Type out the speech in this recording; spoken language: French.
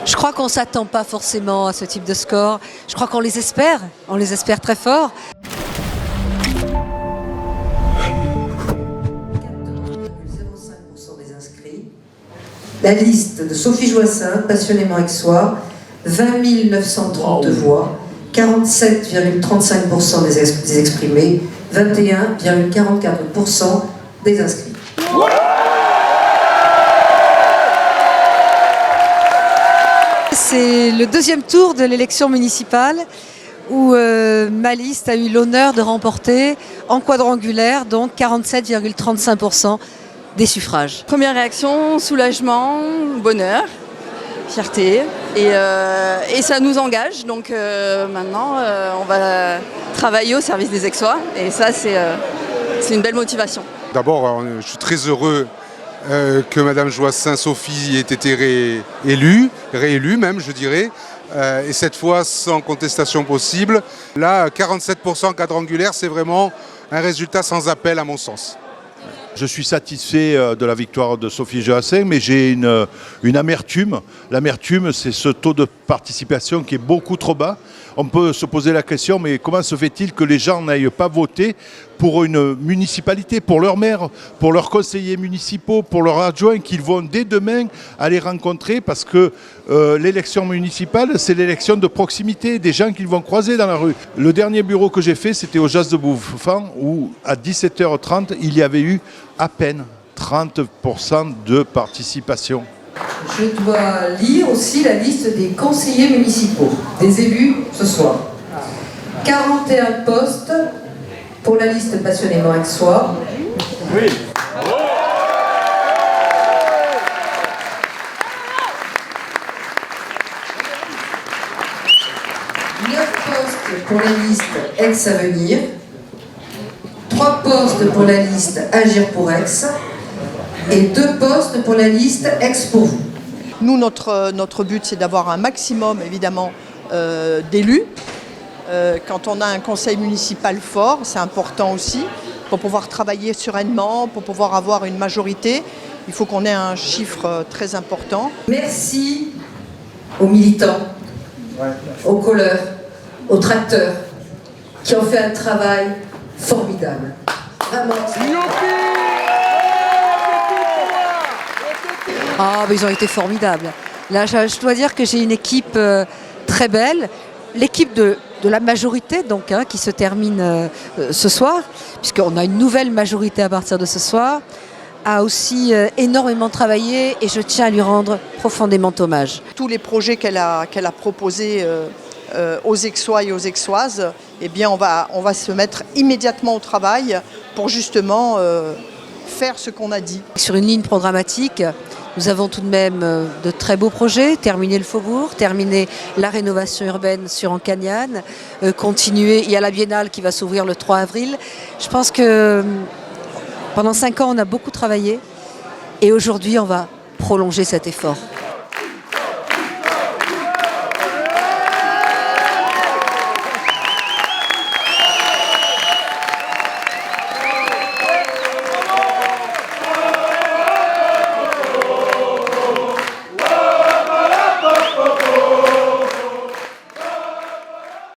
Je crois qu'on ne s'attend pas forcément à ce type de score. Je crois qu'on les espère très fort. 14,05% des inscrits. La liste de Sophie Joissin, passionnément aixois, 20 930 voix, 47,35% des exprimés, 21,44% des inscrits. C'est le deuxième tour de l'élection municipale où ma liste a eu l'honneur de remporter en quadrangulaire, donc 47,35% des suffrages. Première réaction, soulagement, bonheur, fierté et ça nous engage. Donc maintenant on va travailler au service des Aixois et ça c'est une belle motivation. D'abord je suis très heureux que Madame Joissin Sophie ait été réélue même je dirais, et cette fois sans contestation possible. Là 47% quadrangulaire, c'est vraiment un résultat sans appel à mon sens. Je suis satisfait de la victoire de Sophie Joissin, mais j'ai une amertume. L'amertume, c'est ce taux de participation qui est beaucoup trop bas. On peut se poser la question, mais comment se fait-il que les gens n'aillent pas voter pour une municipalité, pour leur maire, pour leurs conseillers municipaux, pour leurs adjoints, qu'ils vont dès demain aller rencontrer, parce que l'élection municipale, c'est l'élection de proximité, des gens qu'ils vont croiser dans la rue. Le dernier bureau que j'ai fait, c'était au Jas de Bouffan, où à 17h30, il y avait eu à peine 30% de participation. Je dois lire aussi la liste des conseillers municipaux, des élus ce soir. 41 postes pour la liste passionnément aixois. Oui. 9 postes pour la liste Aix-Avenir. 3 postes pour la liste Agir pour Aix. Et 2 postes pour la liste Aix pour vous. Nous, notre but, c'est d'avoir un maximum, évidemment, d'élus. Quand on a un conseil municipal fort, c'est important aussi, pour pouvoir travailler sereinement, pour pouvoir avoir une majorité. Il faut qu'on ait un chiffre très important. Merci aux militants, aux colleurs, aux tracteurs, qui ont fait un travail formidable. Vraiment. Ah, mais ils ont été formidables. Là, je dois dire que j'ai une équipe très belle. L'équipe de la majorité, donc, qui se termine ce soir, puisqu'on a une nouvelle majorité à partir de ce soir, a aussi énormément travaillé et je tiens à lui rendre profondément hommage. Tous les projets qu'elle a proposés aux Aixois et aux Aixoises, eh bien, on va se mettre immédiatement au travail pour justement faire ce qu'on a dit. Sur une ligne programmatique, nous avons tout de même de très beaux projets, terminer le Faubourg, terminer la rénovation urbaine sur Ancagnane, continuer, il y a la Biennale qui va s'ouvrir le 3 avril. Je pense que pendant 5 ans, on a beaucoup travaillé et aujourd'hui, on va prolonger cet effort.